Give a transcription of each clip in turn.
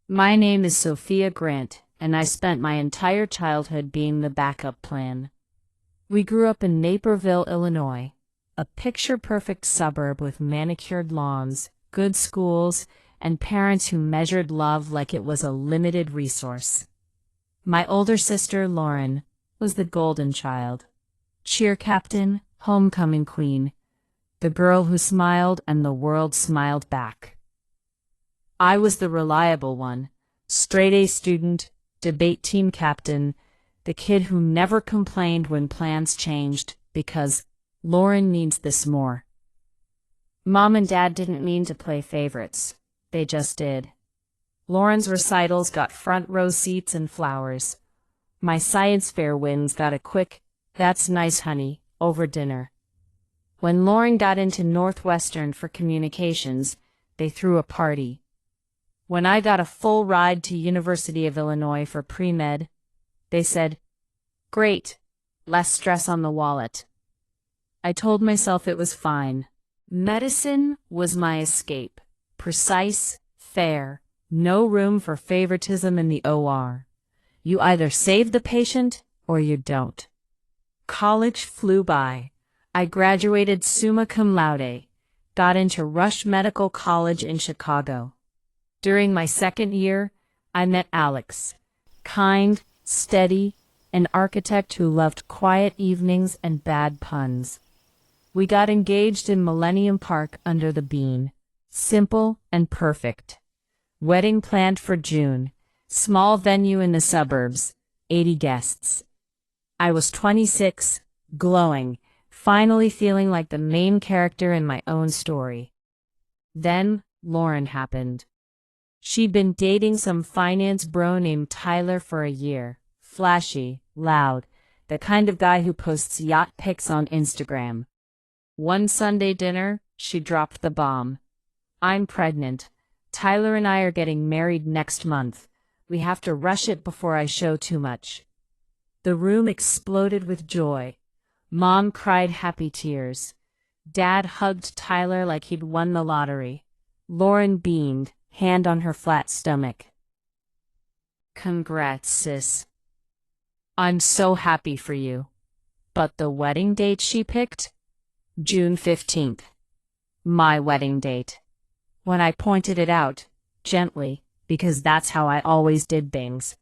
My name is Sophia Grant, and I spent my entire childhood being the backup plan. We grew up in Naperville, Illinois, a picture-perfect suburb with manicured lawns, good schools, and parents who measured love like it was a limited resource. My older sister, Lauren, was the golden child. Cheer captain, homecoming queen, the girl who smiled and the world smiled back. I was the reliable one, straight-A student, debate team captain, the kid who never complained when plans changed because Lauren needs this more. Mom and Dad didn't mean to play favorites. They just did. Lauren's recitals got front row seats and flowers. My science fair wins got a quick, "That's nice, honey," over dinner. When Lauren got into Northwestern for communications, they threw a party. When I got a full ride to University of Illinois for pre-med, they said, "Great, less stress on the wallet." I told myself it was fine. Medicine was my escape. Precise, fair, no room for favoritism in the OR. You either save the patient or you don't. College flew by. I graduated summa cum laude, got into Rush Medical College in Chicago. During my second year, I met Alex, kind, steady, an architect who loved quiet evenings and bad puns. We got engaged in Millennium Park under the bean. Simple and perfect. Wedding planned for June. Small venue in the suburbs. 80 guests. I was 26, glowing, finally feeling like the main character in my own story. Then, Lauren happened. She'd been dating some finance bro named Tyler for a year. Flashy, loud, the kind of guy who posts yacht pics on Instagram. One Sunday dinner, she dropped the bomb. "I'm pregnant. Tyler and I are getting married next month. We have to rush it before I show too much." The room exploded with joy. Mom cried happy tears. Dad hugged Tyler like he'd won the lottery. Lauren beamed, hand on her flat stomach. "Congrats, sis. I'm so happy for you." But the wedding date she picked? June 15th. My wedding date. When I pointed it out, gently, because that's how I always did things,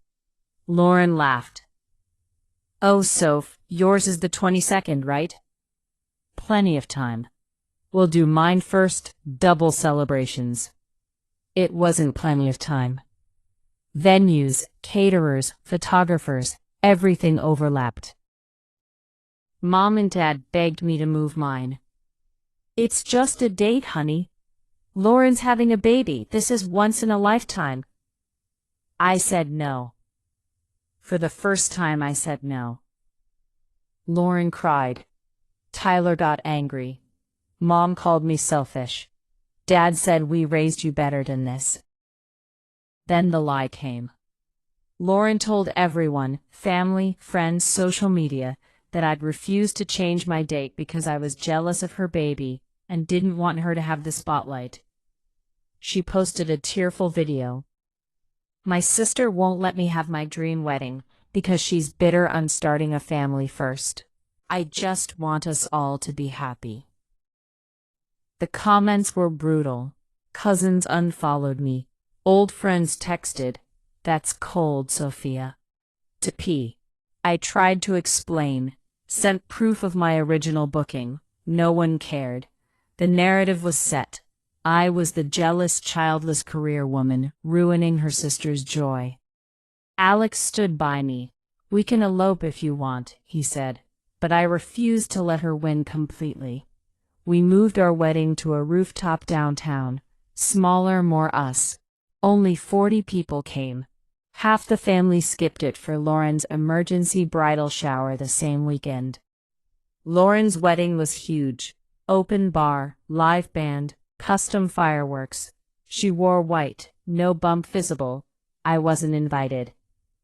Lauren laughed. "Oh, Soph, yours is the 22nd, right? Plenty of time. We'll do mine first, double celebrations." It wasn't plenty of time. Venues, caterers, photographers, everything overlapped. Mom and Dad begged me to move mine. "It's just a date, honey. Lauren's having a baby. This is once in a lifetime." I said no. For the first time, I said no. Lauren cried. Tyler got angry. Mom called me selfish. Dad said we raised you better than this. Then the lie came. Lauren told everyone, family, friends, social media, that I'd refused to change my date because I was jealous of her baby and didn't want her to have the spotlight. She posted a tearful video. "My sister won't let me have my dream wedding because she's bitter on starting a family first. I just want us all to be happy." The comments were brutal. Cousins unfollowed me. Old friends texted, "That's cold, Sophia." To P. I tried to explain, sent proof of my original booking. No one cared. The narrative was set. I was the jealous, childless career woman, ruining her sister's joy. Alex stood by me. "We can elope if you want," he said, but I refused to let her win completely. We moved our wedding to a rooftop downtown. Smaller, more us. Only 40 people came. Half the family skipped it for Lauren's emergency bridal shower the same weekend. Lauren's wedding was huge. Open bar, live band, custom fireworks. She wore white, no bump visible. I wasn't invited.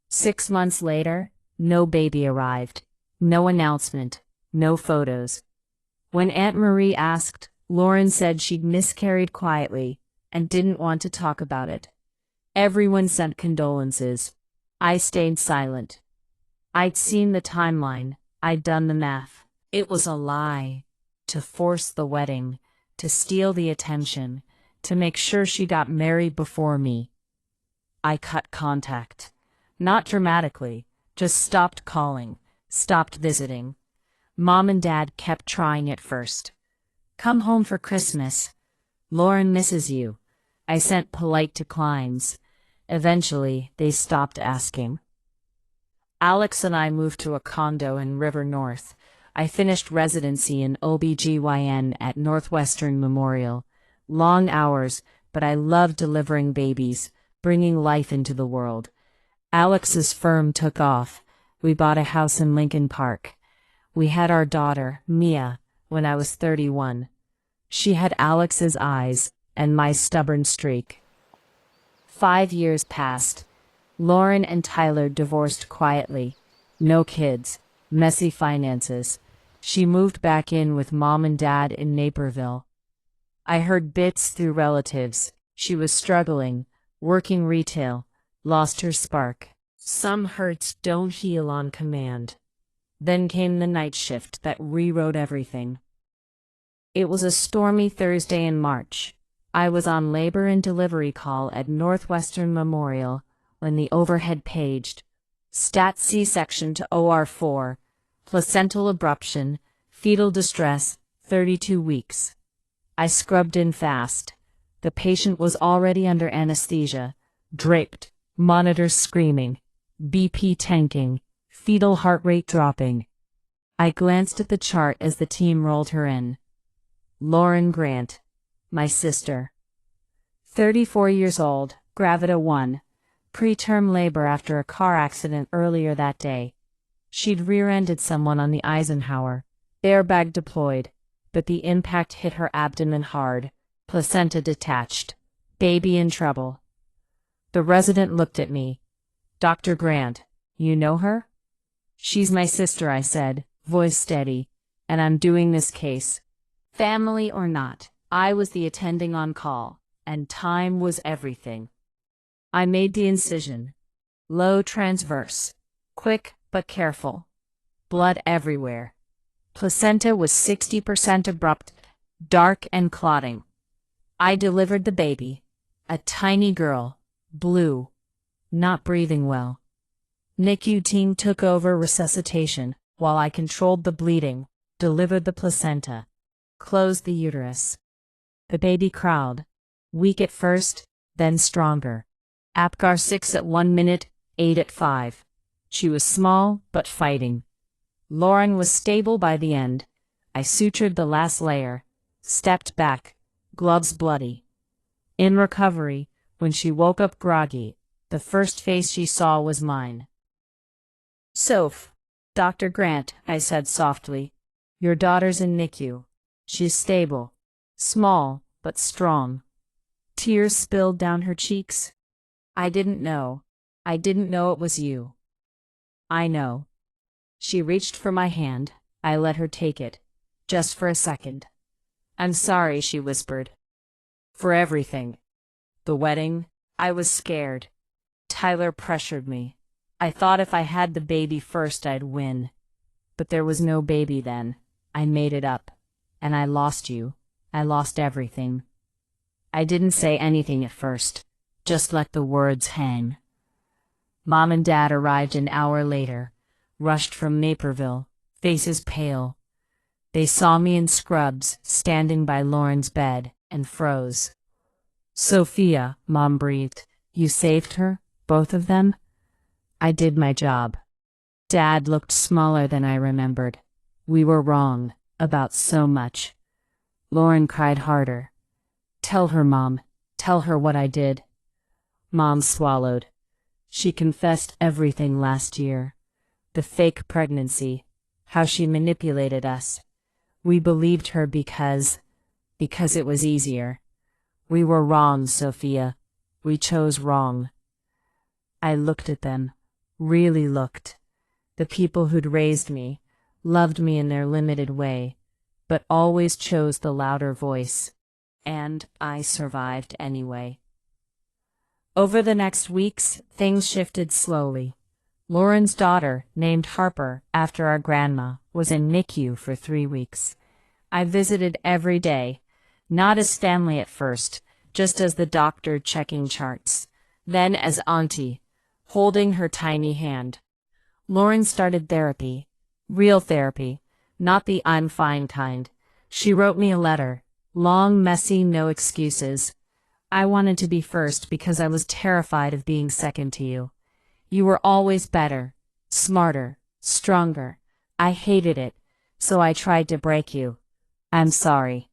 6 months later, no baby arrived. No announcement. No photos. When Aunt Marie asked, Lauren said she'd miscarried quietly and didn't want to talk about it. Everyone sent condolences. I stayed silent. I'd seen the timeline. I'd done the math. It was a lie. To force the wedding, to steal the attention, to make sure she got married before me. I cut contact. Not dramatically, just stopped calling, stopped visiting. Mom and Dad kept trying at first. Come home for Christmas. Lauren misses you. I sent polite declines. Eventually, they stopped asking. Alex and I moved to a condo in River North. I finished residency in OB/GYN at Northwestern Memorial. Long hours, but I loved delivering babies, bringing life into the world. Alex's firm took off. We bought a house in Lincoln Park. We had our daughter, Mia, when I was 31. She had Alex's eyes and my stubborn streak. 5 years passed. Lauren and Tyler divorced quietly. No kids. Messy finances. She moved back in with Mom and Dad in Naperville. I heard bits through relatives. She was struggling, working retail, lost her spark. Some hurts don't heal on command. Then came the night shift that rewrote everything. It was a stormy Thursday in March. I was on labor and delivery call at Northwestern Memorial when the overhead paged. Stat C-section to OR4, placental abruption, fetal distress, 32 weeks. I scrubbed in fast. The patient was already under anesthesia, draped, monitors screaming, BP tanking, fetal heart rate dropping. I glanced at the chart as the team rolled her in. Lauren Grant, my sister. 34 years old, Gravida 1. Preterm labor after a car accident earlier that day. She'd rear-ended someone on the Eisenhower. Airbag deployed, but the impact hit her abdomen hard. Placenta detached. Baby in trouble. The resident looked at me. Dr. Grant, you know her? She's my sister, I said, voice steady, and I'm doing this case. Family or not, I was the attending on call, and time was everything. I made the incision. Low transverse. Quick but careful. Blood everywhere. Placenta was 60% abrupt, dark and clotting. I delivered the baby. A tiny girl. Blue. Not breathing well. NICU team took over resuscitation while I controlled the bleeding, delivered the placenta, closed the uterus. The baby crawled. Weak at first, then stronger. APGAR 6 at 1 minute, 8 at 5. She was small, but fighting. Lauren was stable by the end. I sutured the last layer, stepped back, gloves bloody. In recovery, when she woke up groggy, the first face she saw was mine. Soph, Dr. Grant, I said softly. Your daughter's in NICU. She's stable. Small, but strong. Tears spilled down her cheeks. I didn't know. I didn't know it was you. I know. She reached for my hand. I let her take it. Just for a second. I'm sorry, she whispered. For everything. The wedding. I was scared. Tyler pressured me. I thought if I had the baby first, I'd win. But there was no baby then. I made it up. And I lost you. I lost everything. I didn't say anything at first. Just let the words hang. Mom and Dad arrived an hour later, rushed from Naperville, faces pale. They saw me in scrubs, standing by Lauren's bed, and froze. Sophia, Mom breathed. You saved her? Both of them? I did my job. Dad looked smaller than I remembered. We were wrong, about so much. Lauren cried harder. Tell her, Mom. Tell her what I did. Mom swallowed. She confessed everything last year. The fake pregnancy. How she manipulated us. We believed her because it was easier. We were wrong, Sophia. We chose wrong. I looked at them. Really looked. The people who'd raised me, loved me in their limited way, but always chose the louder voice. And I survived anyway. Over the next weeks, things shifted slowly. Lauren's daughter, named Harper after our grandma, was in NICU for 3 weeks. I visited every day, not as family at first, just as the doctor checking charts, then as auntie, holding her tiny hand. Lauren started therapy, real therapy, not the I'm fine kind. She wrote me a letter, long, messy, no excuses. I wanted to be first because I was terrified of being second to you. You were always better, smarter, stronger. I hated it, so I tried to break you. I'm sorry.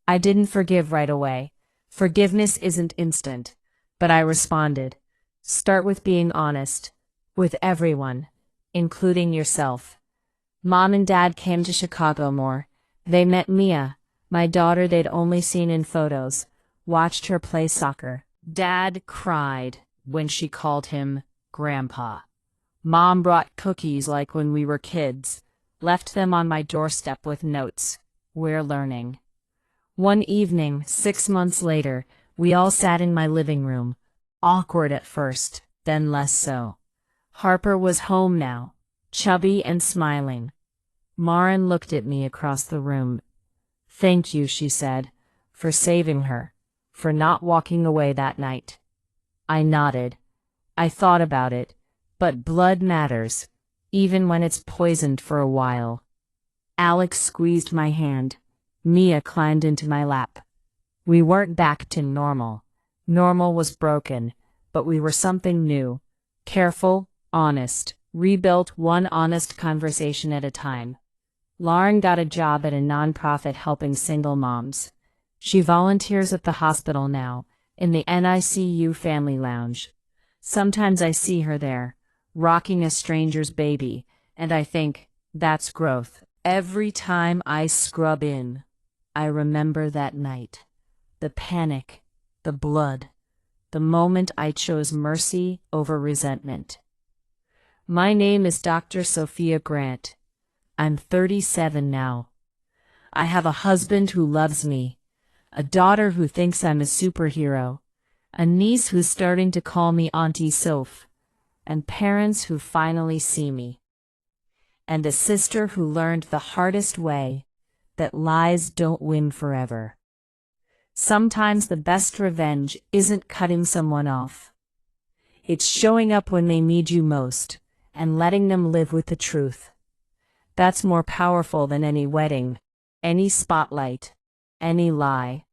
I didn't forgive right away. Forgiveness isn't instant. But I responded. Start with being honest. With everyone, including yourself. Mom and Dad came to Chicago more. They met Mia, my daughter they'd only seen in photos, watched her play soccer. Dad cried when she called him Grandpa. Mom brought cookies like when we were kids, left them on my doorstep with notes. We're learning. One evening, 6 months later, we all sat in my living room. Awkward at first, then less so. Harper was home now, chubby and smiling. Maren looked at me across the room. Thank you, she said, for saving her, for not walking away that night. I nodded. I thought about it, but blood matters, even when it's poisoned for a while. Alex squeezed my hand. Mia climbed into my lap. We weren't back to normal. Normal was broken, but we were something new. Careful, honest, rebuilt one honest conversation at a time. Lauren got a job at a nonprofit helping single moms. She volunteers at the hospital now, in the NICU family lounge. Sometimes I see her there, rocking a stranger's baby, and I think, that's growth. Every time I scrub in, I remember that night. The panic, the blood, the moment I chose mercy over resentment. My name is Dr. Sophia Grant. I'm 37 now. I have a husband who loves me, a daughter who thinks I'm a superhero, a niece who's starting to call me Auntie Soph, and parents who finally see me. And a sister who learned the hardest way that lies don't win forever. Sometimes the best revenge isn't cutting someone off. It's showing up when they need you most and letting them live with the truth. That's more powerful than any wedding, any spotlight, any lie.